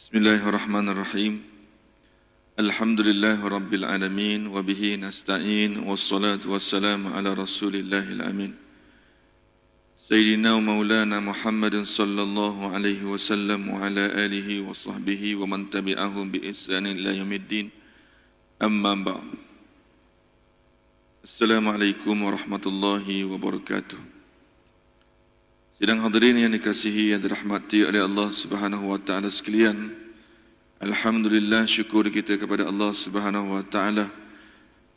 Bismillahirrahmanirrahim. Alhamdulillahi rabbil alamin wa bihi nasta'in wassalatu wassalamu ala rasulillahil amin. Sayyidina wa maulana Muhammadin sallallahu alaihi wasallam wa ala alihi wa sahbihi wa man tabi'ahum bi ihsanin ila yaumiddin. Amma ba'd. Assalamualaikum warahmatullahi wabarakatuh. Sidang hadirin yang dikasihi dan dirahmati oleh Allah Subhanahu wa taala sekalian. Alhamdulillah, syukur kita kepada Allah Subhanahu wa taala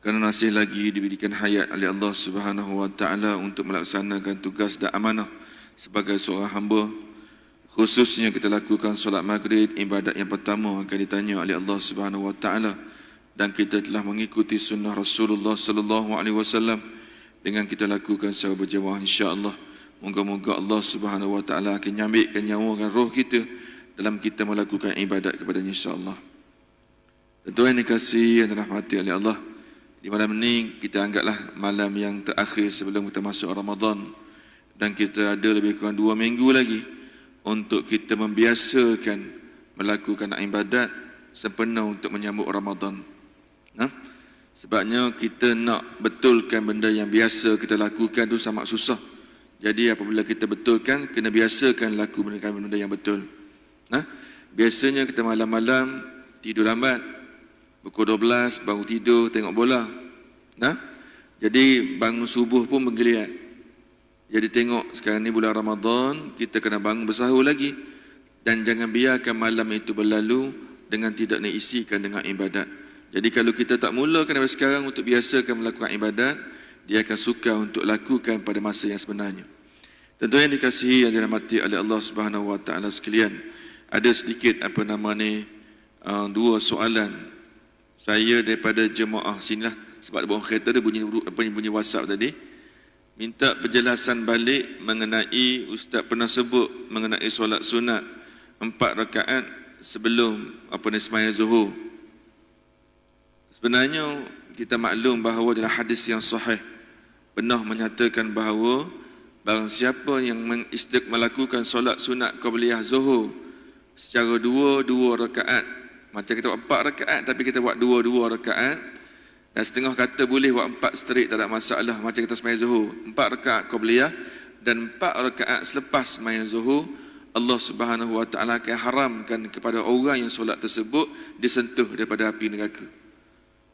kerana masih lagi diberikan hayat oleh Allah Subhanahu wa taala untuk melaksanakan tugas dan amanah sebagai seorang hamba. Khususnya kita lakukan solat maghrib, ibadat yang pertama akan ditanya oleh Allah Subhanahu wa taala, dan kita telah mengikuti sunnah Rasulullah sallallahu alaihi wasallam dengan kita lakukan secara berjamaah insya-Allah. Moga-moga Allah Subhanahu wa taala akan nyambitkan nyawa dan roh kita dalam kita melakukan ibadat kepada-Nya insya-Allah. Tentu yang dikasihi dan dirahmati oleh Allah, di malam ini kita anggaplah malam yang terakhir sebelum kita masuk Ramadan, dan kita ada lebih kurang 2 minggu lagi untuk kita membiasakan melakukan ibadat sempena untuk menyambut Ramadan. Sebabnya kita nak betulkan benda yang biasa kita lakukan itu sangat susah. Jadi apabila kita betulkan, kena biasakan lakukan benda yang betul. Biasanya kita malam-malam tidur lambat, pukul 12 baru tidur tengok bola. Jadi bangun subuh pun bergeliat. Jadi tengok sekarang ni bulan Ramadan, kita kena bangun bersahur lagi, dan jangan biarkan malam itu berlalu dengan tidak diisikan dengan ibadat. Jadi kalau kita tak mulakan dari sekarang untuk biasakan melakukan ibadat, dia akan suka untuk lakukan pada masa yang sebenarnya. Tentu yang dikasihi yang dirahmati oleh Allah Subhanahu wa taala sekalian, ada sedikit dua soalan saya daripada jemaah sinilah, sebab bawah kereta ada bunyi WhatsApp tadi. Minta penjelasan balik mengenai ustaz pernah sebut mengenai solat sunat 4 rakaat sebelum sembahyang Zuhur. Sebenarnya kita maklum bahawa dalam hadis yang sahih pernah menyatakan bahawa barang siapa yang melakukan solat sunat qabliyah Zuhur secara 2 rakaat, macam kita buat 4 rakaat tapi kita buat 2 rakaat, dan setengah kata boleh buat 4 straight, tak ada masalah, macam kita sembahyang Zuhur 4 rakaat qabliyah dan 4 rakaat selepas sembahyang Zuhur, Allah Subhanahu wa taala akan haramkan kepada orang yang solat tersebut disentuh daripada api neraka.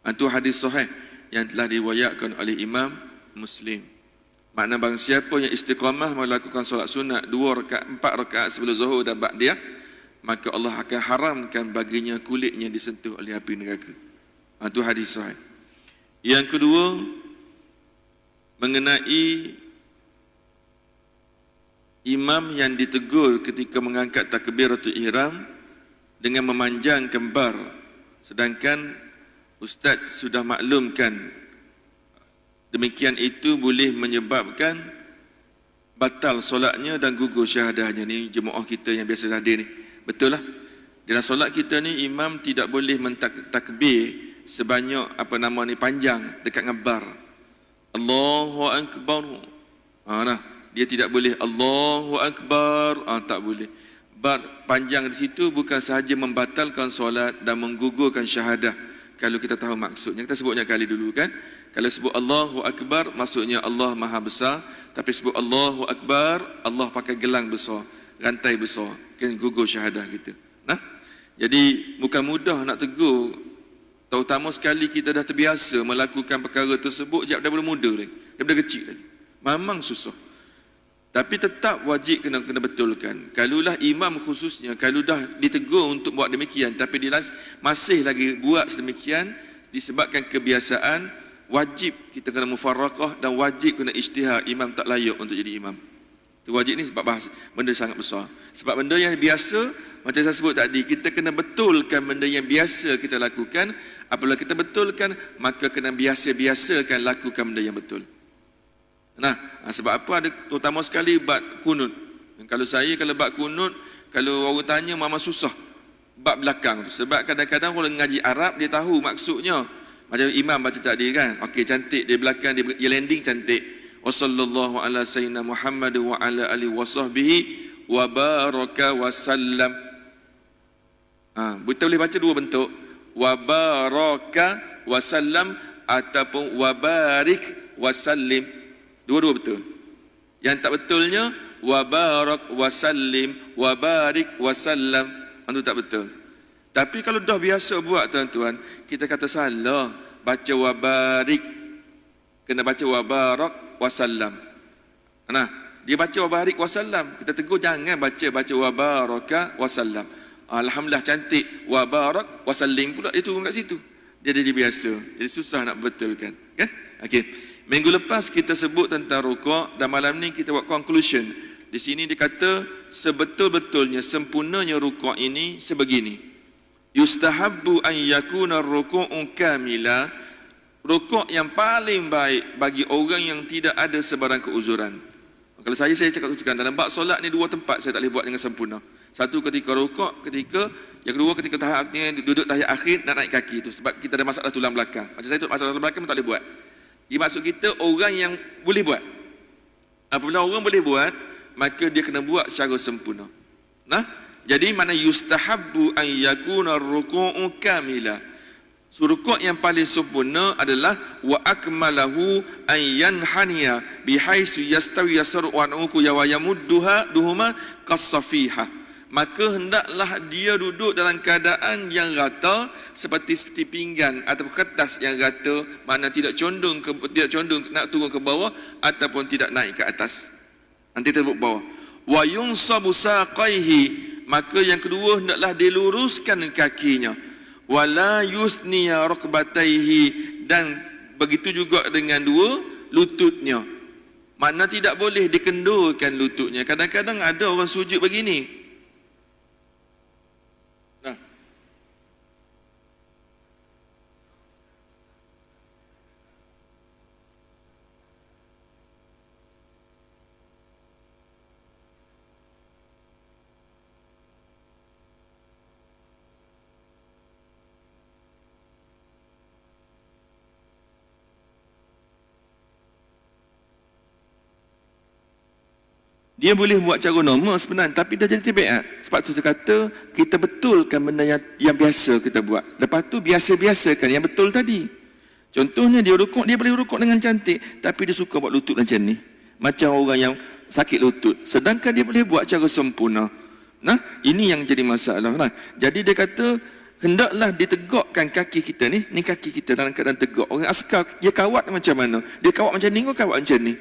Itu hadis sahih yang telah diriwayatkan oleh Imam Muslim. Makna barang siapa yang istiqamah melakukan solat sunat 4 rakaat sebelum Zuhur dan ba'diyah, maka Allah akan haramkan baginya kulitnya disentuh oleh api neraka. Itu hadis sahih. Yang kedua, mengenai imam yang ditegur ketika mengangkat takbiratul ihram dengan memanjangkan bar, sedangkan ustaz sudah maklumkan demikian itu boleh menyebabkan batal solatnya dan gugur syahadahnya. Ni jemaah kita yang biasa hadir ni, betul lah. Dalam solat kita ni imam tidak boleh mentakbir sebanyak panjang dekat dengan bar. Allahu akbar. Dia tidak boleh Allahu akbar, tak boleh. Bar panjang di situ bukan sahaja membatalkan solat dan menggugurkan syahadah. Kalau kita tahu maksudnya, kita sebutnya kali dulu kan. Kalau sebut Allahu akbar, maksudnya Allah Maha Besar. Tapi sebut Allahu akbar, Allah pakai gelang besar, rantai besar, kan gugur syahadah kita. Jadi bukan mudah nak tegur, terutama sekali kita dah terbiasa melakukan perkara tersebut daripada muda lagi, daripada kecil lagi. Memang susah. Tapi tetap wajib kena betulkan. Kalulah imam khususnya, kalau dah ditegur untuk buat demikian tapi dia masih lagi buat sedemikian disebabkan kebiasaan, wajib kita kena mufarraqah dan wajib kena ijtihad. Imam tak layak untuk jadi imam. Itu wajib ni sebab benda sangat besar. Sebab benda yang biasa, macam saya sebut tadi, kita kena betulkan benda yang biasa kita lakukan. Apabila kita betulkan, maka kena biasa-biasakan lakukan benda yang betul. Sebab apa? Ada terutama sekali bab kunut. Kalau bab kunut, kalau orang tanya memang susah bab belakang tu. Sebab kadang-kadang orang ngaji Arab dia tahu maksudnya. Macam imam baca tadi kan, okey cantik di belakang dia landing cantik. Wassallallahu ala sayyidina Muhammad wa ala alihi wasahbihi wa baraka wa sallam. Kita boleh baca dua bentuk, wa baraka wasallam ataupun wa barik wasallim. Dua-dua betul. Yang tak betulnya wa barak wasallim wa barik wasallam, itu tak betul. Tapi kalau dah biasa buat tuan-tuan, kita kata salah, baca wa barik, kena baca wa barak wasallam. Nah, dia baca wa barik wasallam, kita tegur jangan baca wa baraka wasallam. Alhamdulillah cantik, wa barak wasallim pula dia turun kat situ. Dia jadi biasa. Jadi susah nak betulkan, kan? Okey. Minggu lepas kita sebut tentang rukuk dan malam ni kita buat conclusion. Di sini dia kata sebetul-betulnya sempurnanya rukuk ini sebegini. Yustahabbu an yakuna ruku'un kamila. Rukuk yang paling baik bagi orang yang tidak ada sebarang keuzuran. Kalau saya cakap tutukan dalam bab solat ni dua tempat saya tak boleh buat dengan sempurna. Satu ketika rukuk, yang kedua ketika tahapnya duduk tahiyat akhir nak naik kaki tu sebab kita ada masalah tulang belakang. Macam saya tu masalah tulang belakang tak boleh buat. Dimaksud kita orang yang boleh buat. Apabila orang boleh buat, maka dia kena buat secara sempurna. Nah, jadi mana yustahabbu an yakuna ruku'u kamila. Rukuk yang paling sempurna adalah wa akmalahu an yanhaniya bihaitsu yastawi yasru wa anqu wa yamudduha duhuma kasafiha. Maka hendaklah dia duduk dalam keadaan yang rata seperti pinggan atau kertas yang rata, mana tidak condong nak turun ke bawah ataupun tidak naik ke atas. Nanti terbuk bawah. Wa yunsabu saqaihi, maka yang kedua hendaklah diluruskan kakinya. Wala yusniya rukbataihi, dan begitu juga dengan dua lututnya. Makna tidak boleh dikendurkan lututnya. Kadang-kadang ada orang sujud begini. Nah, dia boleh buat cara normal sebenarnya, tapi dah jadi tabiat. Sebab tu dia kata, kita betulkan benda yang biasa kita buat. Lepas tu biasa-biasakan yang betul tadi. Contohnya dia rukuk, dia boleh rukuk dengan cantik, tapi dia suka buat lutut macam ni. Macam orang yang sakit lutut. Sedangkan dia boleh buat cara sempurna. Nah, ini yang jadi masalah. Nah, jadi dia kata, hendaklah ditegakkan kaki kita ni. Ni kaki kita dalam keadaan tegak. Orang askar, dia kawat macam mana? Dia kawat macam ni, kau kawat macam ni.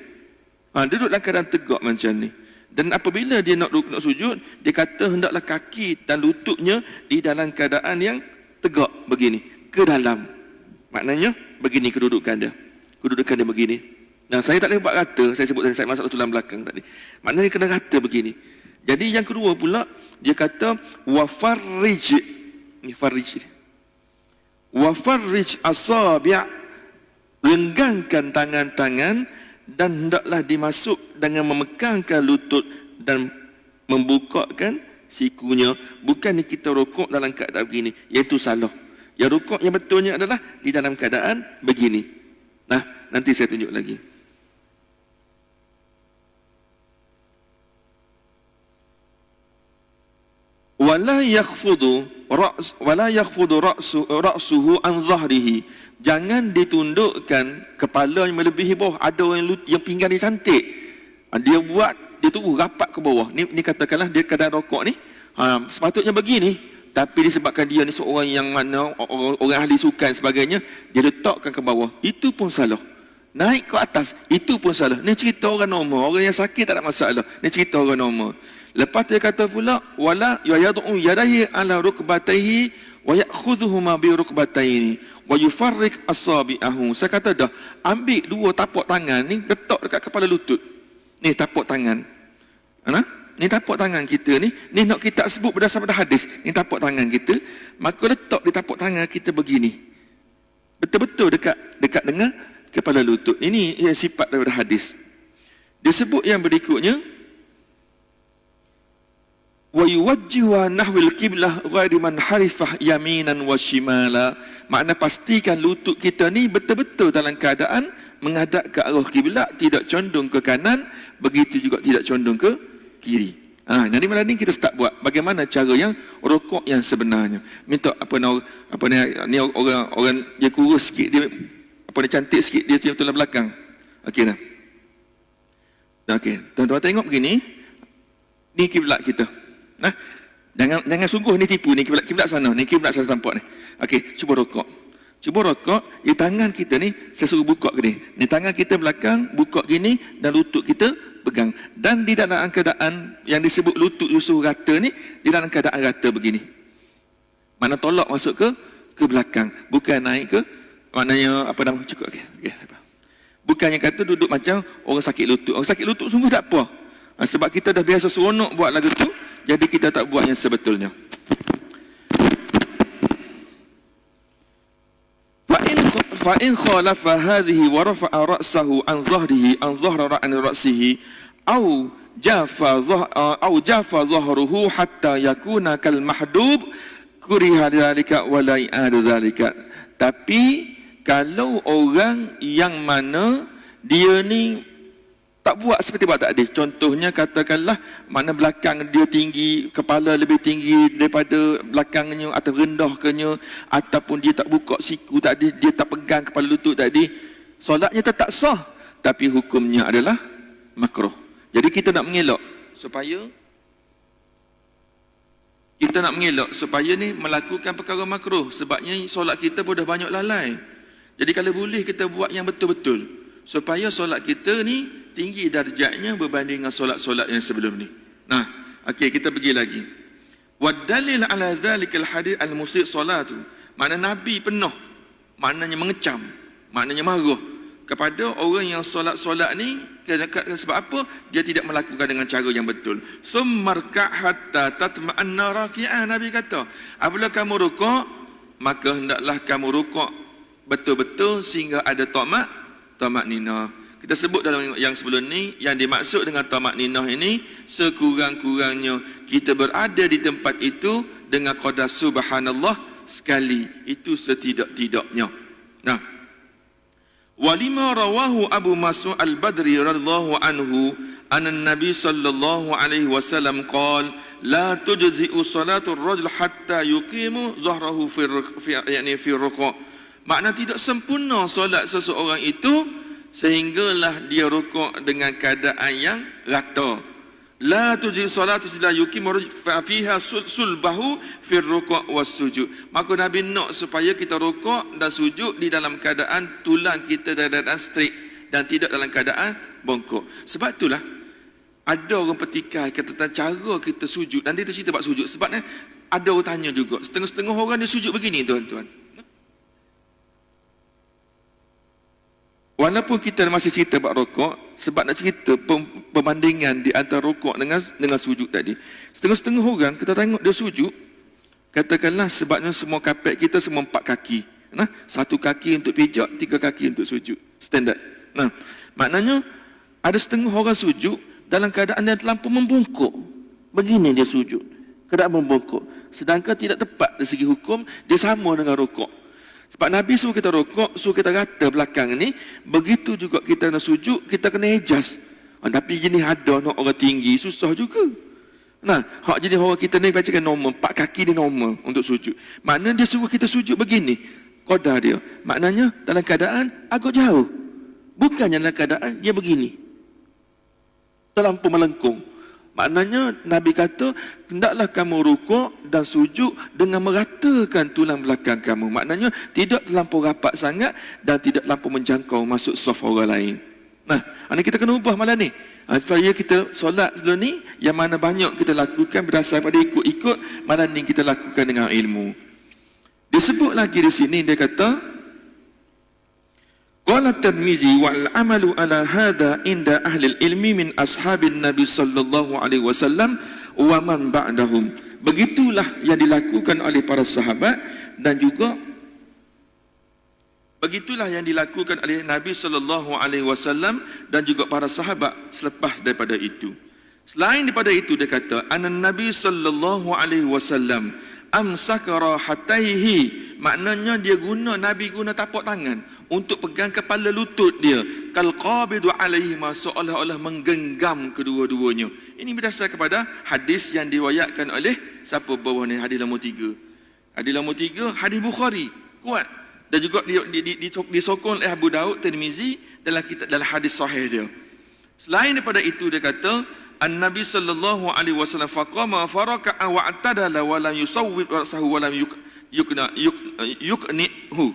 Duduk dalam keadaan tegak macam ni. Dan apabila dia nak sujud, dia kata hendaklah kaki dan lututnya di dalam keadaan yang tegak begini, ke dalam. Maknanya begini kedudukan dia. Kedudukan dia begini. Nah, saya tak boleh buat rata, saya sebut tadi saya masalah tulang belakang tadi. Maknanya kena rata begini. Jadi yang kedua pula dia kata wa farrij. Ni farrij. Wa farrij asabi', renggangkan tangan-tangan dan hendaklah dimasuk dengan memegangkan lutut dan membukakan sikunya. Bukan kita rukuk dalam keadaan begini, iaitu salah. Yang rukuk yang betulnya adalah di dalam keadaan begini. Nah, nanti saya tunjuk lagi. Wala yakhfudu ra'suhu an zahrihi. Jangan ditundukkan kepala yang melebihi bawah. Ada orang yang pinggan dia cantik, dia buat, dia turun rapat ke bawah. Ni katakanlah dia keadaan rokok ni, sepatutnya begini, tapi disebabkan dia ni seorang yang mana orang ahli sukan sebagainya, dia letakkan ke bawah. Itu pun salah. Naik ke atas, itu pun salah. Ni cerita orang normal, orang yang sakit tak ada masalah. Ni cerita orang normal. Lepas dia kata pula wala yad'u yadayhi ala rukbatayhi wa ya'khudhuhuma bi rukbatayni wa yufarriq asabi'ahu. Saya kata dah, ambil dua tapak tangan ni, letak dekat kepala lutut. Ni tapak tangan. Ni tapak tangan kita ni nak kita sebut berdasar pada hadis. Ni tapak tangan kita, maka letak di tapak tangan kita begini. Betul-betul dekat dengan kepala lutut. Ini yang sifat daripada hadis. Dia sebut yang berikutnya, wa yuwajjihu nahwil qiblah ghairi man harifah yaminan wa shimala. Makna pastikan lutut kita ni betul-betul dalam keadaan menghadap ke arah kiblat, tidak condong ke kanan, begitu juga tidak condong ke kiri. Jadi malam ni kita start buat bagaimana cara yang rokok yang sebenarnya. Minta ni orang dia kurus sikit, dia cantik sikit, dia tulang belakang. Okey dah. Okey, tuan-tuan tengok begini. Ni kiblat kita. Jangan sungguh ni tipu, ni kiblat sana, ni kiblat sana tampak ni. Okey, cuba rokok. Di tangan kita ni saya suruh buka gini. Ni tangan kita belakang buka gini dan lutut kita pegang. Dan di dalam keadaan yang disebut lutut suruh rata ni, di dalam keadaan rata begini. Mana tolak masuk ke belakang, bukan naik ke maknanya cukup okey. Bukannya kata duduk macam orang sakit lutut. Orang sakit lutut sungguh tak apa. Sebab kita dah biasa seronok buat lagu tu, jadi kita tak buat yang sebetulnya. فإن خالف هذه ورفع رأسه عن ظهره عن رأسه أو جاف ظهره حتى يكون كالمحدوب كره ذلك ولا إعادة ذلك. Tapi kalau orang yang mana dia ni tak buat seperti buat tadi, contohnya katakanlah mana belakang dia tinggi, kepala lebih tinggi daripada belakangnya atau rendahnya, ataupun dia tak buka siku tadi, dia tak pegang kepala lutut tadi, solatnya tetap sah, tapi hukumnya adalah makruh. Jadi kita nak mengelak supaya ni melakukan perkara makruh, sebabnya solat kita pun dah banyak lalai. Jadi kalau boleh kita buat yang betul-betul supaya solat kita ni tinggi darjatnya berbanding dengan solat-solat yang sebelum ni. Okey, kita pergi lagi. Wadalil ala dzalikal hadis al-musi' salatu. Makna Nabi penuh, maknanya mengecam, maknanya marah kepada orang yang solat-solat ni sebab apa? Dia tidak melakukan dengan cara yang betul. Summarka hatta tatma'anna raki'an. Nabi kata, apabila kamu rukuk, maka hendaklah kamu rukuk betul-betul sehingga ada tamak ninah. Kita sebut dalam yang sebelum ni, yang dimaksud dengan tamak ninah ini, sekurang-kurangnya kita berada di tempat itu dengan qadar subhanallah sekali. Itu setidak-tidaknya. Walima rawahu Abu Mas'ud al-Badri radhiyallahu anhu anna Nabi sallallahu alaihi wasallam qala la tujzi'u salatu ar-rajul hatta yuqimu zahrahu fi ruku'. Makna tidak sempurna solat seseorang itu sehinggalah dia rukuk dengan keadaan yang rata. La tujzi salatu illa yuqimu fiha sulbahu fi ruku' was sujud. Maka Nabi nak supaya kita rukuk dan sujud di dalam keadaan tulang kita dalam keadaan straight dan tidak dalam keadaan bongkok. Sebab itulah ada orang petikai kata tentang cara kita sujud, dan dia cerita bab sujud. Sebabnya ada orang tanya juga, setengah-setengah orang dia sujud begini tuan-tuan. Walaupun kita masih cerita bab rukuk, sebab nak cerita perbandingan di antara rukuk dengan sujud tadi. Setengah-setengah orang kita tengok dia sujud, katakanlah sebabnya semua kapet kita semua 4 kaki. Satu kaki untuk pijak, 3 kaki untuk sujud. Standard. Maknanya ada setengah orang sujud dalam keadaan yang terlampau membungkuk. Begini dia sujud, keadaan membungkuk. Sedangkan tidak tepat dari segi hukum, dia sama dengan rukuk. Sebab Nabi suruh kita rukuk, suruh kita rata belakang ni. Begitu juga kita nak sujud, kita kena adjust. Tapi jenis ada nak orang tinggi, susah juga. Hak jenis orang kita ni baca kan normal, 4 kaki dia normal untuk sujud. Maknanya dia suruh kita sujud begini, qadar dia. Maknanya dalam keadaan agak jauh. Bukannya dalam keadaan dia begini, terlampau melengkung. Maknanya Nabi kata, hendaklah kamu rukuk dan sujud dengan meratakan tulang belakang kamu. Maknanya tidak terlampau rapat sangat dan tidak terlampau menjangkau masuk saf orang lain. Ini kita kena ubah malam ni. Supaya kita solat sebelum ni, yang mana banyak kita lakukan berdasarkan pada ikut-ikut, malam ni kita lakukan dengan ilmu. Disebut lagi di sini, dia kata, Qala Tirmizi wal amalu ala hadha inda ahli ilmi min ashabin Nabi sallallahu alaihi wasallam wa man ba'dahum. Begitulah yang dilakukan oleh para sahabat dan juga begitulah yang dilakukan oleh Nabi sallallahu alaihi wasallam dan juga para sahabat selepas daripada itu. Selain daripada itu dia kata, Nabi sallallahu alaihi wasallam amsaka rahataihi, maknanya dia guna, Nabi guna tapak tangan untuk pegang kepala lutut dia, kal qabidu alaihi, seolah-olah menggenggam kedua-duanya. Ini berdasar kepada hadis yang diriwayatkan oleh siapa bawah ni, hadis nombor 3. Hadis nombor 3 hadis Bukhari, kuat, dan juga disokong oleh Abu Daud, Tirmizi dalam hadis sahih dia. Selain daripada itu, dia kata An-Nabi sallallahu alaihi wasallam faqama faraka'a wa atadala wa lam yusawwib ra'sahu wa lam yuknihu.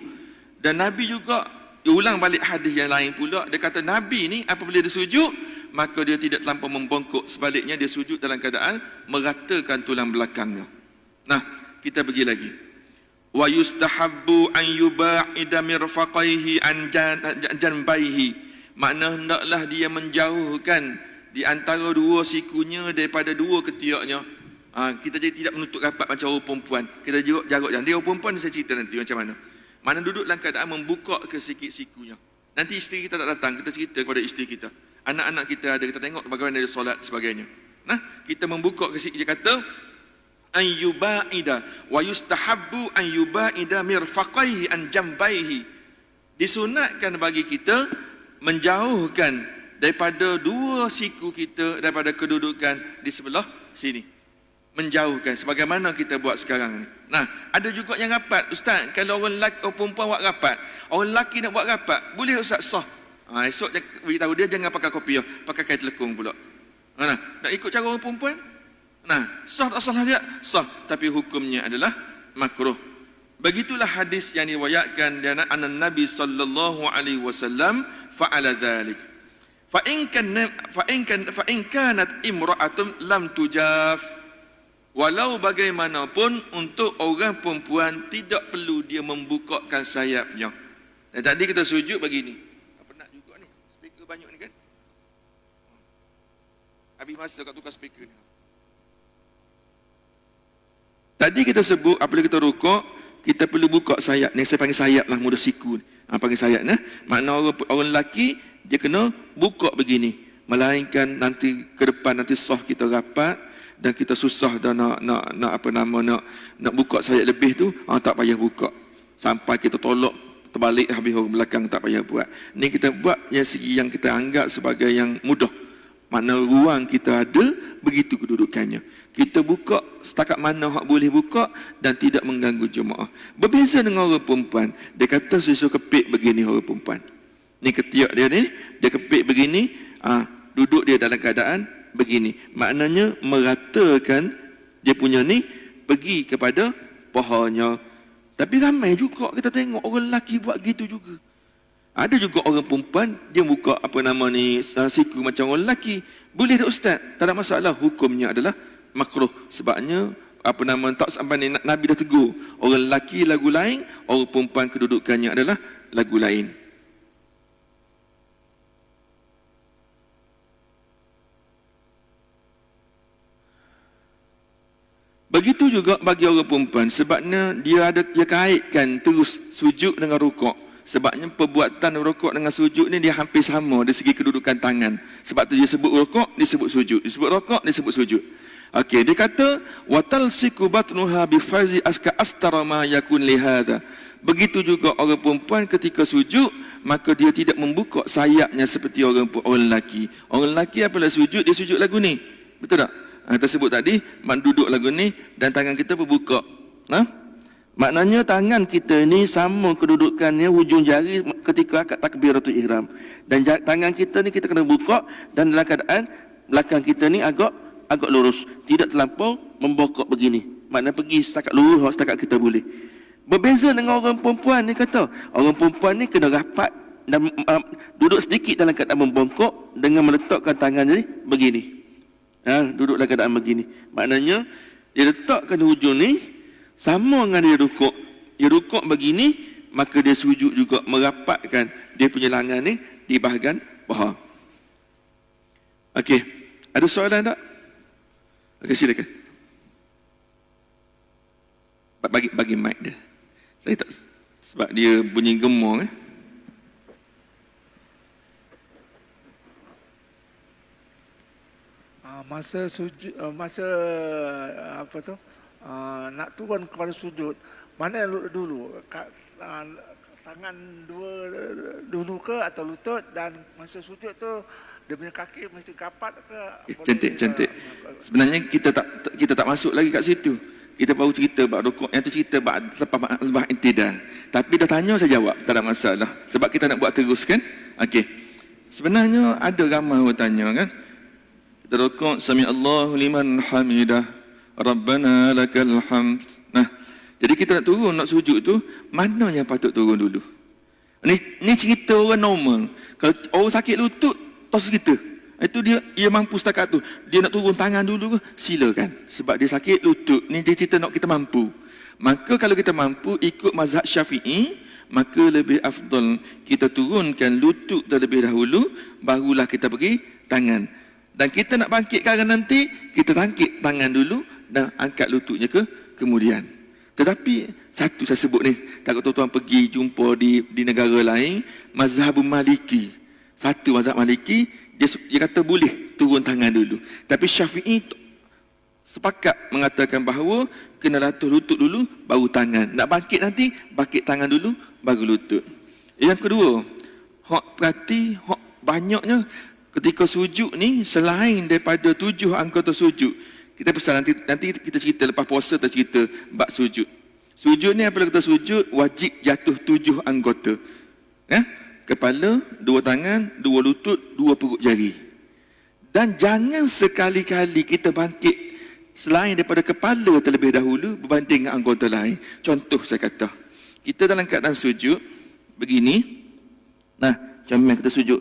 Dan Nabi juga ulang balik hadis yang lain pula, dia kata Nabi ni apabila dia sujud, maka dia tidak terlampau membongkok, sebaliknya dia sujud dalam keadaan meratakan tulang belakangnya. Nah, kita pergi lagi. Wa yustahabbu an yuba'ida mirfaqaihi an janbaihi, makna hendaklah dia menjauhkan di antara dua sikunya daripada dua ketiaknya. Kita jadi tidak menutup rapat macam orang perempuan. Kita jarak jangan. Dia orang perempuan, saya cerita nanti macam mana. Mana duduk dalam keadaan membuka ke sikit sikunya. Nanti isteri kita tak datang, kita cerita kepada isteri kita. Anak-anak kita ada, kita tengok bagaimana dia solat sebagainya. Nah, kita membuka ke sikit. Dia kata ayyubaida wa yustahabbu an yubaida mirfaqaihi an jambaihi. Disunatkan bagi kita menjauhkan daripada dua siku kita daripada kedudukan di sebelah sini. Menjauhkan sebagaimana kita buat sekarang ni. Nah, ada juga yang rapat, ustaz, kalau orang lelaki atau perempuan buat rapat, orang lelaki nak buat rapat, boleh ustaz sah. Esok beritahu dia jangan pakai kopiah, pakai kain telekung pula. Nah, nak ikut cara orang perempuan? Nah, sah tak sah dia? Sah, tapi hukumnya adalah makruh. Begitulah hadis yang diriwayatkan dari Nabi sallallahu alaihi wasallam fa'ala dzalik. Fa in kanat imra'atun lam tujaf, walau bagaimanapun untuk orang perempuan tidak perlu dia membukakan sayapnya. Dan tadi kita sujud begini. Apa nak juga ni? Speaker banyak ni kan? Habis masa kat tukar speaker ni. Tadi kita sebut apabila kita rukuk, kita perlu buka sayap ni. Saya panggil sayap lah, mudah siku ni. Panggil sayap ni. Makna orang lelaki dia kena buka begini. Melainkan nanti ke depan nanti sah kita rapat dan kita susah dah nak buka sayap lebih tu, tak payah buka. Sampai kita tolak terbalik habis orang belakang, tak payah buat. Ni kita buat yang segi yang kita anggap sebagai yang mudah. Makna ruang kita ada, begitu kedudukannya. Kita buka setakat mana hak boleh buka dan tidak mengganggu jemaah. Berbeza dengan orang perempuan. Dia kata susu kepit begini orang perempuan. Ni ketiak dia ni, dia kepit begini, duduk dia dalam keadaan begini. Maknanya meratakan dia punya ni pergi kepada pahanya. Tapi ramai juga kita tengok orang lelaki buat gitu juga. Ada juga orang perempuan dia buka siku macam orang lelaki. Boleh tak ustaz? Tak ada masalah, hukumnya adalah makruh. Sebabnya tak sampai Nabi dah tegur. Orang lelaki lagu lain, orang perempuan kedudukannya adalah lagu lain. Begitu juga bagi orang perempuan, sebabnya dia kaitkan terus sujud dengan rukuk. Sebabnya perbuatan rukuk dengan sujud ni dia hampir sama dari segi kedudukan tangan. Sebab tu dia sebut rukuk, dia sebut sujud. Dia sebut rukuk, dia sebut sujud. Okey, dia kata watal siku batnuha bi fazi aska astara ma yakun li hadha. Begitu juga orang perempuan ketika sujud, maka dia tidak membuka sayapnya seperti orang lelaki. Orang lelaki apabila sujud, dia sujud lagu ni. Betul tak? Kita sebut tadi, duduk lagu ni dan tangan kita berbuka. Maknanya tangan kita ni sama kedudukannya hujung jari ketika akad takbiratul ihram. Dan tangan kita ni kita kena buka dan dalam keadaan belakang kita ni agak lurus, tidak terlampau membokok begini. Maknanya pergi setakat lurus, setakat kita boleh. Berbeza dengan orang perempuan ni kata, orang perempuan ni kena rapat dan duduk sedikit dalam keadaan membongkok dengan meletakkan tangannya ni begini. Duduk dalam keadaan begini. Maknanya dia letakkan hujung ni sama dengan dia rukuk. Dia rukuk begini, maka dia sujud juga merapatkan dia punya lengan ni di bahagian paha. Okey, ada soalan tak? Okey, silakan. Bagi mic dia. Saya tak, sebab dia bunyi gemar masa sujud, nak turun kepada sujud, mana dulu? Tangan dua dulu ke atau lutut, dan masa sujud tu dia punya kaki mesti kapat ke? Cantik. Sebenarnya kita tak masuk lagi kat situ. Kita baru cerita bab rukuk, yang tu cerita bab lepas intidal. Tapi dah tanya saya jawab, tak ada masalah. Sebab kita nak buat terus kan? Okey. Sebenarnya ada ramai orang tanya kan? Kita rukuk sami Allahu liman hamidah. Rabbana lakal hamd. Nah, jadi kita nak turun, nak sujud tu, mana yang patut turun dulu? Ni cerita orang normal. Kalau orang sakit lutut, tos kita. Itu dia mampu setakat tu. Dia nak turun tangan dulu ke? Silakan. Sebab dia sakit lutut. Ni dia cerita nak kita mampu. Maka kalau kita mampu ikut mazhab Syafi'i, maka lebih afdal kita turunkan lutut terlebih dahulu, barulah kita pergi tangan. Dan kita nak bangkitkan nanti, kita tangkit tangan dulu dan angkat lututnya ke kemudian. Tetapi satu saya sebut ni, takut tuan-tuan pergi jumpa di negara lain, mazhab Maliki. Satu mazhab Maliki, dia kata boleh turun tangan dulu. Tapi Syafi'i sepakat mengatakan bahawa kena latuh lutut dulu, baru tangan. Nak bangkit nanti, bangkit tangan dulu, baru lutut. Yang kedua, banyaknya ketika sujud ni, selain daripada 7 anggota sujud, kita pesan nanti kita cerita lepas puasa, kita cerita bab sujud. Sujud ni apabila kita sujud, wajib jatuh 7 anggota. Kepala, 2 tangan, 2 lutut, 2 perut jari. Dan jangan sekali-kali kita bangkit selain daripada kepala terlebih dahulu berbanding dengan anggota lain. Contoh saya kata, kita dalam keadaan sujud begini. Nah, macam kita sujud,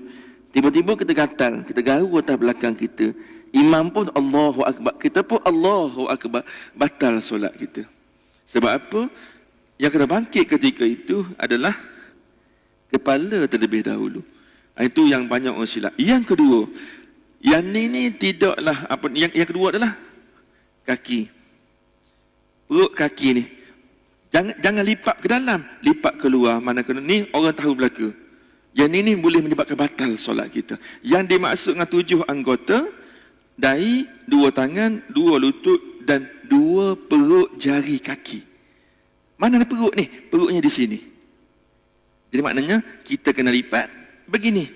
tiba-tiba kita gatal, kita garu atas belakang kita. Imam pun Allahu Akbar, kita pun Allahu Akbar, batal solat kita. Sebab apa? Yang kena bangkit ketika itu adalah kepala terlebih dahulu. Itu yang banyak orang silap. Yang kedua, yang ni tidaklah apa, yang kedua adalah kaki. Perut kaki ni jangan lipat ke dalam, lipat keluar, mana kena ni orang tahu belaka. Yang ni boleh menyebabkan batal solat kita. Yang dimaksud dengan 7 anggota, dahi, 2 tangan, 2 lutut dan 2 perut jari kaki. Mana ada perut ni? Perutnya di sini. Jadi maknanya kita kena lipat begini.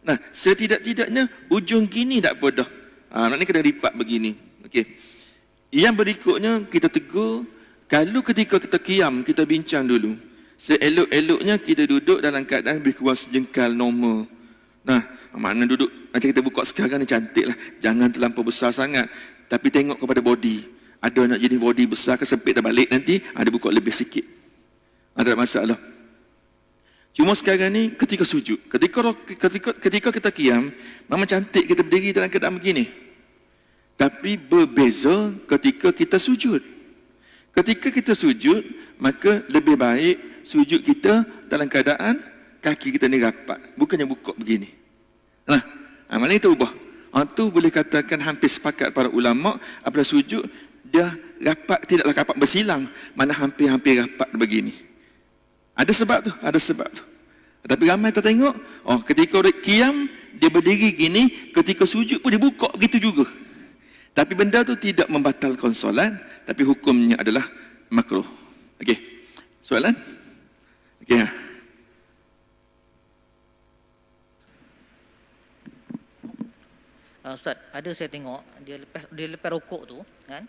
Nah, setidak-tidaknya ujung gini tak apa dah. Maknanya kena lipat begini. Okey. Yang berikutnya kita tegur, kalau ketika kita qiyam, kita bincang dulu. Seelok-eloknya kita duduk dalam keadaan lebih kurang sejengkal normal. Nah, mana duduk macam kita buka sekarang ni cantik lah. Jangan terlampau besar sangat. Tapi tengok kepada body. Ada nak jadi body besar ke sempit terbalik nanti, ada buka lebih sikit. Tak ada masalah. Cuma sekarang ni ketika sujud, ketika kita qiyam, memang cantik kita berdiri dalam keadaan begini. Tapi berbeza ketika kita sujud. Ketika kita sujud, maka lebih baik sujud kita dalam keadaan kaki kita ni rapat, bukannya bukuk begini. Nah, amalan itu ubah. Itu boleh katakan hampir sepakat para ulama, apabila sujud dia rapat, tidaklah rapat bersilang, mana hampir-hampir rapat begini. Ada sebab tu, ada sebab tu. Tapi ramai kita tengok, ketika orang qiyam dia berdiri gini, ketika sujud pun dia bukuk begitu juga. Tapi benda tu tidak membatalkan solat, tapi hukumnya adalah makruh. Okey. Soalan? Okey. Ustaz, ada saya tengok dia lepas rokok tu kan.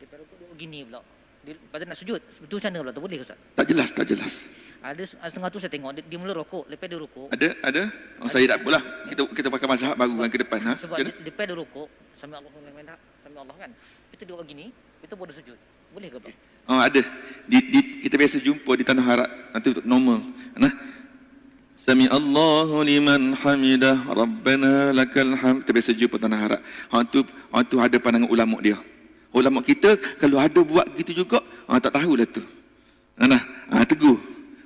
Dia lepas rokok duduk gini pula. Dia lepas nak sujud. Betul macam mana pula tu, boleh ke Ustaz? Tak jelas. Ada setengah tu saya tengok dia mula rokok, lepas dia rokok. Ada? Saya tak apalah. Kita pakai mazhab baru kan ke depan Sebab lepas dia rokok, sami Allah kan. Kita duduk begini, kita boleh sujud. Boleh ke Pak? Ada. Kita biasa jumpa di tanah Arab, nanti untuk normal. Sami Allahu liman hamidah, Rabbana lakal hamd. Kita biasa jumpa tanah Arab. Orang tu ada pandangan ulama dia. Ulama kita kalau ada buat gitu juga, tak tahulah tu. Tegur.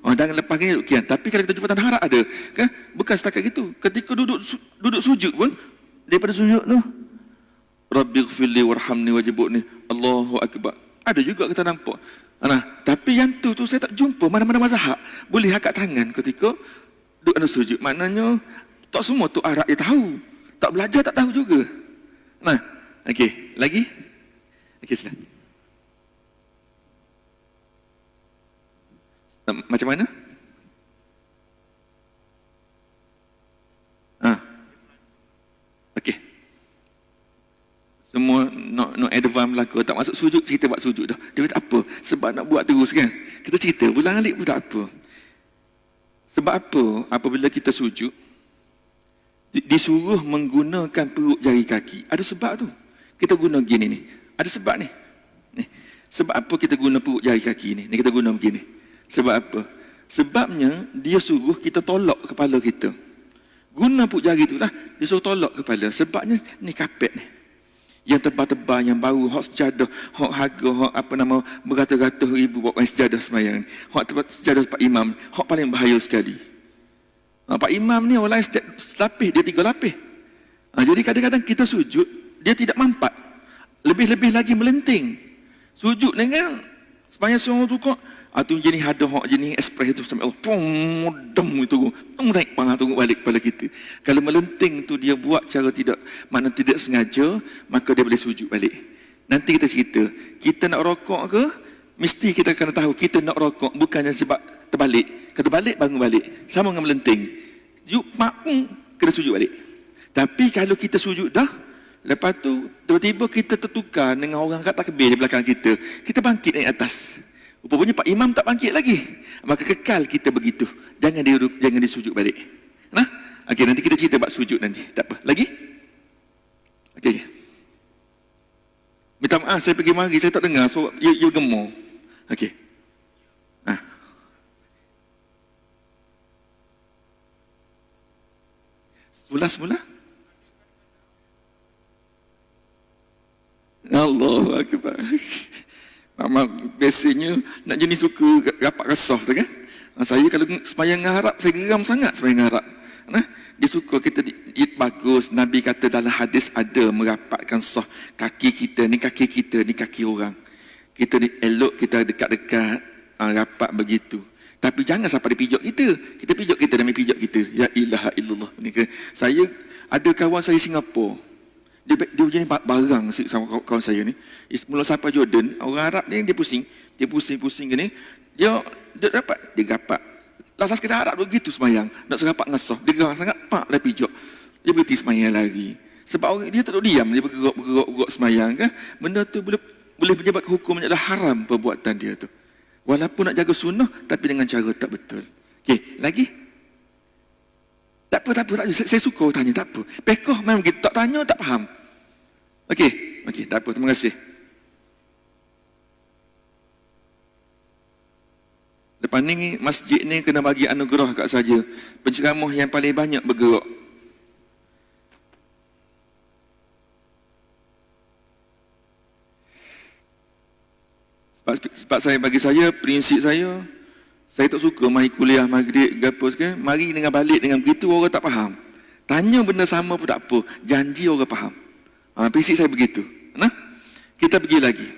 Jangan lepas ni duduk kian. Tapi kalau kita jumpa tanah Arab ada, kan? Bukan setakat gitu. Ketika duduk sujud pun, daripada sujud tu, Rabbighfirli warhamni wajibuni, Allahu Akbar. Ada juga kita nampak. Tapi yang tu saya tak jumpa mana-mana mazhab boleh angkat tangan ketika duduk dalam sujud. Maknanya tak semua tu Arab dia tahu. Tak belajar tak tahu juga. Okey, lagi? Okey, silakan. Macam mana? Okey. Semua no advance berlaku. Tak masuk sujud, cerita buat sujud dah. Dia kata apa? Sebab nak buat terus kan? Kita cerita, ulang alik pun tak apa. Sebab apa? Apabila kita sujud, disuruh menggunakan perut jari kaki. Ada sebab tu. Kita guna gini ni. Ada sebab ni. Sebab apa kita guna perut jari kaki ni? Ni kita guna begini. Sebab apa? Sebabnya dia suruh kita tolak kepala kita. Guna perut jari itulah dia suruh tolak kepala. Sebabnya ni kapet ni. Yang tebal-tebal, yang baru, hak sejadah, hak harga, hak apa nama, beratus-ratus ribu buat main sejadah semayang. Hak tempat sejadah Pak Imam, hak paling bahaya sekali. Pak Imam ni orang lain selapis, dia 3 lapis. Jadi kadang-kadang kita sujud, dia tidak mampat. Lebih-lebih lagi melenting. Sujud ni kan, semayang seorang tu kok, tu jenis ada hak jenis express tu sampai Allah pum dem itu naik pangah tunggu balik kepala kita. Kalau melenting tu dia buat cara tidak sengaja, maka dia boleh sujud balik. Nanti kita cerita, kita nak rokok ke, mesti kita kena tahu kita nak rokok bukannya sebab terbalik. Kata balik bangun balik, sama dengan melenting. Yuk mak kena sujud balik. Tapi kalau kita sujud dah, lepas tu tiba-tiba kita tertukar dengan orang kat takbir di belakang kita, kita bangkit naik atas. Rupanya Pak Imam tak bangkit lagi. Maka kekal kita begitu. Jangan disujud balik. Nah? Okey, nanti kita cerita bab sujud nanti. Tak apa. Lagi? Okey. Minta maaf saya pergi mari, saya tak dengar. So you gemuk. Okey. Semula? Allahu Akbar. Mama biasanya nak jenis suka rapat resah tu kan. Saya kalau sembahyang harap, saya geram sangat sembahyang harap. Dia suka kita bagus. Nabi kata dalam hadis ada merapatkan sah kaki kita, ni kaki orang. Kita elok, kita dekat-dekat rapat begitu. Tapi jangan sampai dia pijak kita. Kita pijak kita, dia pijak kita. Ya ilaha illallah. Saya ada kawan saya Singapura. Dia jenis barang sama kawan saya ni. Mula sampai Jordan, orang Arab ni dia pusing gini. Dia rapat. Lalas kita Arab begitu semayang, nak serapat ngasah. Dia gerang sangat, pak dah pijak. Dia berhenti semayang lagi. Sebab orang dia tak duduk diam, dia bergerak semayang kan. Benda tu boleh pejabat hukum adalah haram perbuatan dia tu. Walaupun nak jaga sunnah, tapi dengan cara tak betul. Okey, lagi? Tak apa. Saya suka tanya, tak apa. Pekoh memang kita tak tanya, tak faham. Okey, tak apa, terima kasih. Lepas ni, masjid ni kena bagi anugerah kat saja. Penceramah yang paling banyak bergerak. Sebab prinsip saya tak suka mari kuliah maghrib gapus kan. Mari dengan balik dengan begitu orang tak faham. Tanya benda sama pun tak apa, janji orang faham. Prinsip saya begitu. Nah, kita pergi lagi.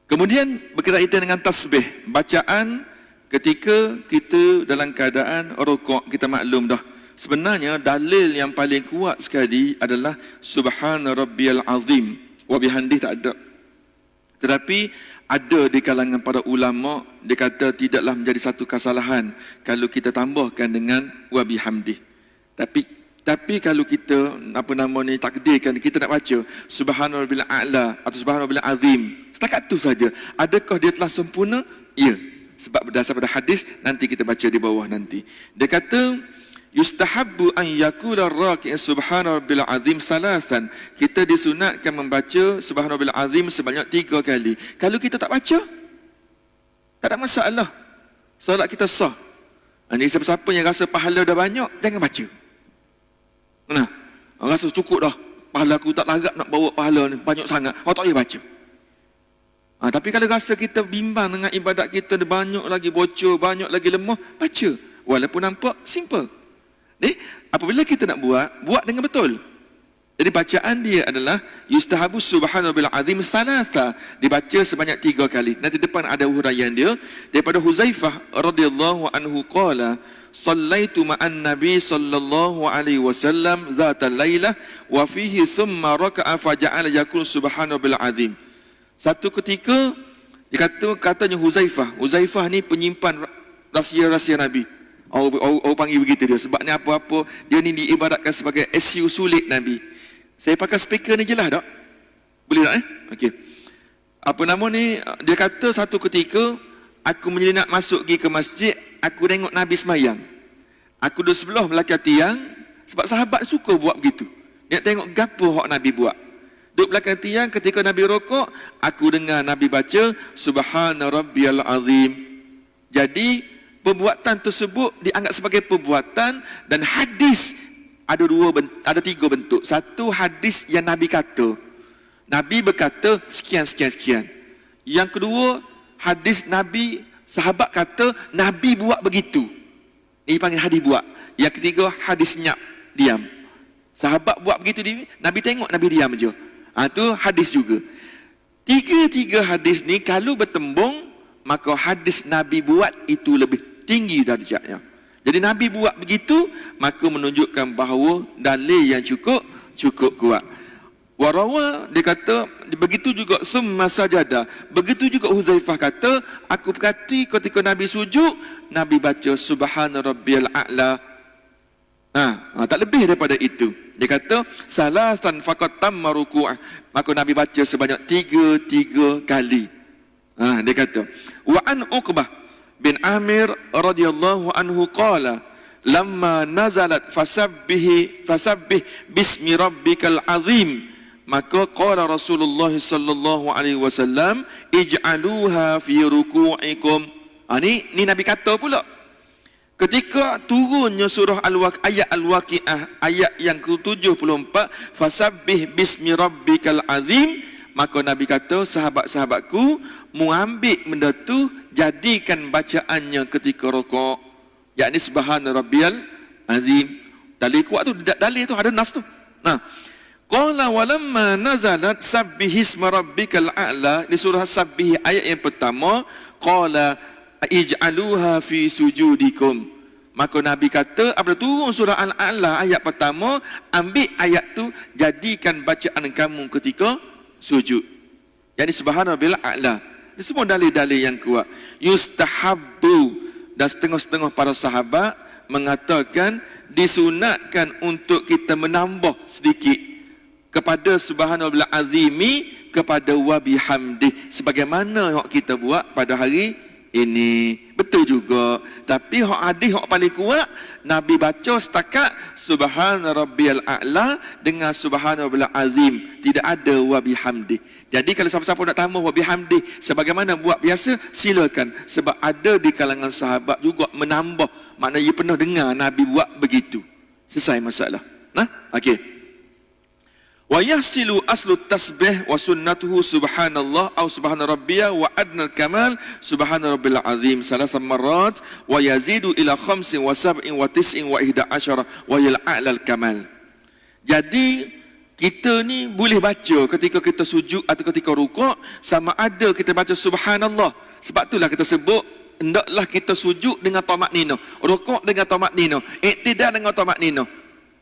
Kemudian berkaitan dengan tasbih, bacaan ketika kita dalam keadaan rukuk. Kita maklum dah, sebenarnya dalil yang paling kuat sekali adalah Subhana Rabbiyal Azim wa bihamdih, tak ada. Tetapi ada di kalangan para ulama, dia kata tidaklah menjadi satu kesalahan kalau kita tambahkan dengan wa bihamdih. Tapi kalau kita takdirkan kita nak baca Subhana Rabbil A'la atau Subhana Rabbil Azim, setakat tu saja. Adakah dia telah sempurna? Ya. Sebab berdasar pada hadis, nanti kita baca di bawah nanti. Dia kata yustahabbu an yakula ar-raki' Subhana Rabbil Azim salasan. Kita disunatkan membaca Subhana Rabbil Azim sebanyak 3 kali. Kalau kita tak baca, tak ada masalah. Solat kita sah. Jadi siapa-siapa yang rasa pahala dah banyak, jangan baca. Nah, rasa cukup dah. Pahala aku tak larat nak bawa pahala ni banyak sangat. Tak payah baca. Tapi kalau rasa kita bimbang dengan ibadat kita, banyak lagi bocor, banyak lagi lemah, baca. Walaupun nampak simple. Apabila kita nak buat dengan betul. Jadi bacaan dia adalah yustahabu subhanahu bil azim thalatha, dibaca sebanyak 3 kali. Nanti depan ada huraian dia daripada Huzaifah radhiyallahu anhu qala sallaitu ma'an nabi sallallahu alaihi wasallam zata lailah wa fihi thumma raka'a faja'ala yaqul subhanahu bil azim. Satu ketika katanya Huzaifah ni penyimpan rahsia-rahsia Nabi. Orang panggil begitu dia. Sebabnya apa-apa dia ni diibaratkan sebagai SU sulit Nabi. Saya pakai speaker ni je lah tak? Boleh tak Okey. Apa nama ni? Dia kata satu ketika aku menyelinap masuk pergi ke masjid, aku tengok Nabi semayang. Aku duduk sebelah belakang tiang sebab sahabat suka buat begitu. Dia tengok gapo hak Nabi buat. Duduk belakang tiang ketika Nabi rokok, aku dengar Nabi baca Subhana Rabbiyal Azim. Jadi perbuatan tersebut dianggap sebagai perbuatan dan hadis ada 3 bentuk. Satu hadis yang Nabi kata. Nabi berkata sekian. Yang kedua, hadis Nabi, sahabat kata Nabi buat begitu. Ini panggil hadis buat. Yang ketiga, hadis nyap, diam. Sahabat buat begitu, Nabi tengok, Nabi diam je. Itu hadis juga. 3 hadis ni kalau bertembung, maka hadis Nabi buat itu lebih tinggi darjatnya. Jadi Nabi buat begitu, maka menunjukkan bahawa dalil yang cukup kuat. Warawa, dia kata, begitu juga summa sajada. Begitu juga Huzaifah kata, aku perhati ketika Nabi sujud, Nabi baca Subhana Rabbiyal A'la. Tak lebih daripada itu. Dia kata, salasan faqat tamma ruku'ah. Maka Nabi baca sebanyak 3 kali. Dia kata, wa an Uqbah bin Amir radhiyallahu anhu qala lamma nazalat fasabbih bismi rabbikal azim, maka qala Rasulullah sallallahu alaihi wasallam ij'aluha fi ruku'ikum. Ni Nabi kata pula ketika turunnya surah ayat Al-Waqiah ayat yang ke-74 fasabbih bismi rabbikal azim, maka Nabi kata sahabat-sahabatku mengambil benda tu jadikan bacaannya ketika rukuk, yakni subhana rabbiyal azim. Dalil kuat tu, dalil tu ada nas tu. Qala walamma nazalat sabbihisma rabbikal a'la, di surah Sabbih ayat yang pertama, qala ij'aluha fi sujudikum. Maka Nabi kata apabila turun surah Al-A'la ayat pertama, ambil ayat tu jadikan bacaan kamu ketika sujud, yakni subhana rabbiyal a'la. Ini semua dalil-dalil yang kuat. Yustahabbu, dan setengah-setengah para sahabat mengatakan disunatkan untuk kita menambah sedikit kepada subhanallah azimi kepada wa bihamdih sebagaimana yang kita buat pada hari ini. Betul juga. Tapi hadis yang paling kuat, Nabi baca setakat subhana rabbiyal a'la dengan subhana rabbiyal azim, tidak ada wa bihamdih. Jadi kalau siapa-siapa nak tambah wa bihamdih sebagaimana buat biasa, silakan, sebab ada di kalangan sahabat juga menambah, maknanya ia pernah dengar Nabi buat begitu. Selesai masalah. Okey. Wa yahsilu aslu tasbih wa sunnatuhu subhanallah aw subhana rabbiyya wa adna al-kamal subhana rabbil azim salasa marrat wa yazidu ila 5 wa 7 wa 9 wa 11 wa yal a'la al-kamal. Jadi kita ni boleh baca ketika kita sujud atau ketika rukuk, sama ada kita baca subhanallah. Sebab itulah kita sebut hendaklah kita sujud dengan tamakninah, rukuk dengan tamakninah, iktidal dengan tamakninah.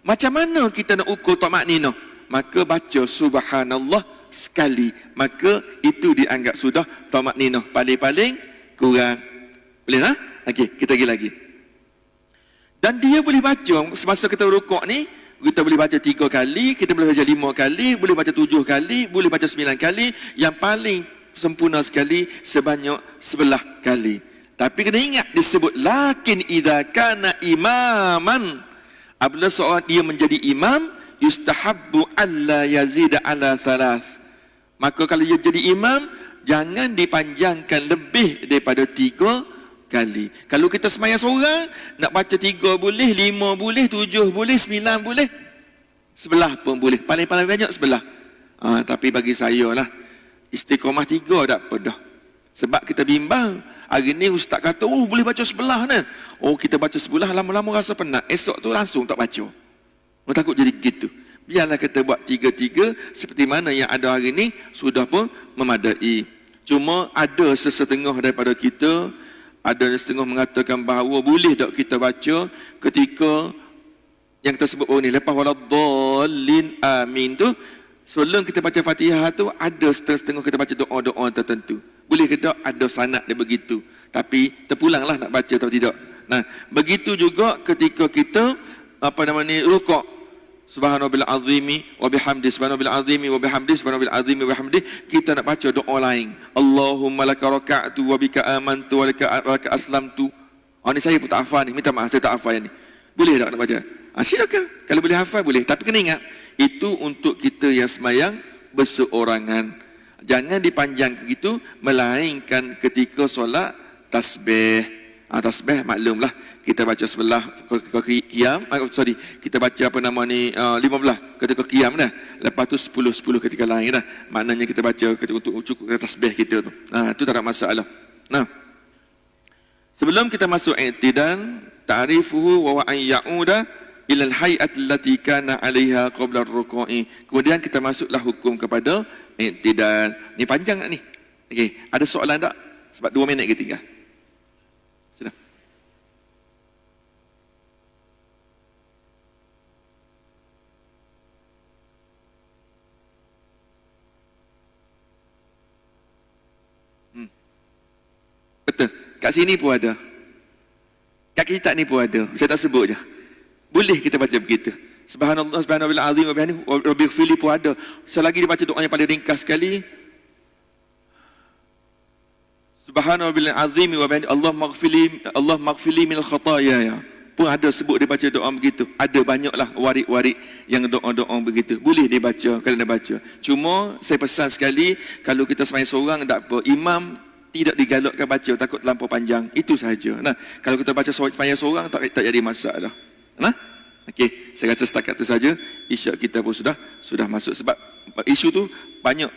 Macam mana kita nak ukur tamakninah? Maka baca subhanallah sekali, maka itu dianggap sudah tamakninah paling-paling kurang. Boleh Okey, kita pergi lagi. Dan dia boleh baca semasa kita rukuk ni, kita boleh baca 3 kali, kita boleh baca 5 kali, boleh baca 7 kali, boleh baca 9 kali, yang paling sempurna sekali sebanyak 11 kali. Tapi kena ingat disebut lakin idza kana imaman, apabila seorang dia menjadi imam, yustahabbu alla yazida ala 3. Maka kalau dia jadi imam, jangan dipanjangkan lebih daripada 3 kali. Kalau kita sembahyang seorang, nak baca 3 boleh, 5 boleh, 7 boleh, 9 boleh, 11 pun boleh. Paling-paling banyak 11. Tapi bagi saya lah, istiqamah 3 tak apa dah. Sebab kita bimbang. Hari ni ustaz kata, boleh baca 11 ni. Kita baca 11, lama-lama rasa penat. Esok tu langsung tak baca. Takut jadi gitu. Biarlah kita buat 3-3 seperti mana yang ada hari ini sudah pun memadai. Cuma ada sesetengah daripada kita, ada setengah mengatakan bahawa boleh tak kita baca ketika yang kita sebut ni lepas waladdallin amin tu, sebelum kita baca Fatihah tu ada setengah kita baca doa-doa tertentu. Boleh ke tak? Ada sanad dia begitu. Tapi terpulanglah nak baca atau tidak. Nah, begitu juga ketika kita rukuk. Subhanallahu azimi wa bihamdi, subhanallahu azimi wa bihamdi, subhanallahu azimi wa bihamdi, kita nak baca doa lain. Allahumma laka raka'tu wa bika amantu wa laka aslamtu. Ni saya pun tak hafal ni, minta maaf saya tak hafal ni. Boleh tak nak baca? Silakan. Kalau boleh hafal boleh, tapi kena ingat itu untuk kita yang sembahyang berseorangan. Jangan dipanjang begitu, melainkan ketika solat tasbih. Tasbih maklumlah kita baca sebelah qiyam, kita baca 15 ketika qiyam dah, lepas tu 10 ketika lain dah. Maknanya kita baca untuk cukup tasbih kita tu. Itu tak ada masalah. Sebelum kita masuk i'tidal, ta'rifuhu wa an ya'uda ila al-hay'at allati kana 'alaiha qabla ar-ruku'i. Kemudian kita masuklah hukum kepada i'tidal. Ni panjang tak ni? Okey, ada soalan tak? Sebab 2 minit ke tinggal. Sila. Betul. Kat sini pun ada. Kat kitab ni pun ada. Saya tak sebut je. Boleh kita baca begitu. Subhanallah, subhanallah azim wa bihamdihi wa rabbighfirli pun ada. Selagi dia baca doa yang paling ringkas sekali. Subhanallah azim wa bihamdihi Allah maghfirli minal khataaya. Pun ada sebut dia baca doa begitu. Ada banyaklah warik-warik yang doa-doa begitu. Boleh dia baca kalau dia baca. Cuma saya pesan sekali, kalau kita sembahyang seorang tak apa. Imam tidak digalakkan baca, takut terlampau panjang. Itu sahaja. Nah, kalau kita baca sembahyang seorang tak jadi masalah. Nah, okey, saya rasa setakat itu saja. Isyak kita pun sudah masuk, sebab isu tu banyak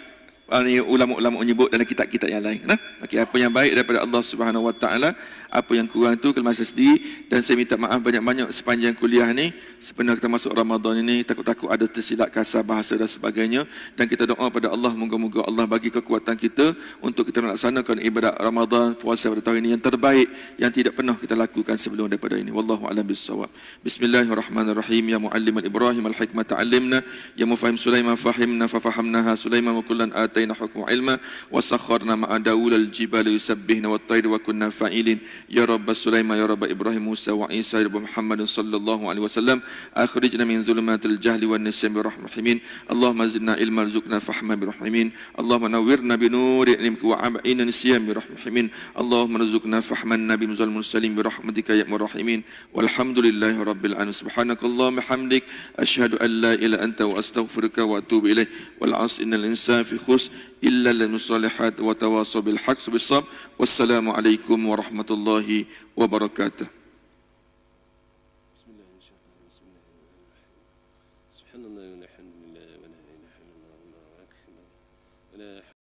ulama-ulama menyebut dalam kitab-kitab yang lain. Nah, okey, apa yang baik daripada Allah Subhanahu Wa Taala, apa yang kurang tu kalau masa sendiri. Dan saya minta maaf banyak-banyak sepanjang kuliah ni. Sebenarnya kita masuk Ramadan ini, takut-takut ada tersilap kasar bahasa dan sebagainya. Dan kita doa pada Allah, moga-moga Allah bagi kekuatan kita untuk kita melaksanakan ibadat Ramadan, puasa pada tahun ini yang terbaik, yang tidak pernah kita lakukan sebelum daripada ini. Wallahu a'lam bissawab. Bismillahirrahmanirrahim. Ya mualliman Ibrahim al-hikmata 'allimna, ya mufahim Sulaiman fahimna fafahamnaha Sulaiman wa kullan atayna hukma ilma wa sakharna ma'a Daud al-jibal yusabbihna wat-tayr wa kunna fa'ilin. Ya rabb Sulaiman, ya rabb Ibrahim, Musa wa Isa, ya rabb Muhammad sallallahu alaihi wasallam, akhrijna min zulumatil jahli wan nisyan bi rahmatin. Allahumma zidna ilma warzuqna fahma bi rahmatin. Allahumma nawwirna bi nuri ilmika wa ab'ina nisyan bi rahmatin. Allahumma rzuqna fahman nabi muzal mursalin bi rahmatika ya arhamin. Walhamdulillahi rabbil alamin. Subhanakallahumma hamdik asyhadu an la ilaha illa anta wa astaghfiruka wa atubu ilaik. Wal 'asr innal insana fi khusr illa lil musalihat wa tawasaw bil haqq bis sabr. Wassalamu alaikum warahmatullahi wabarakatuh.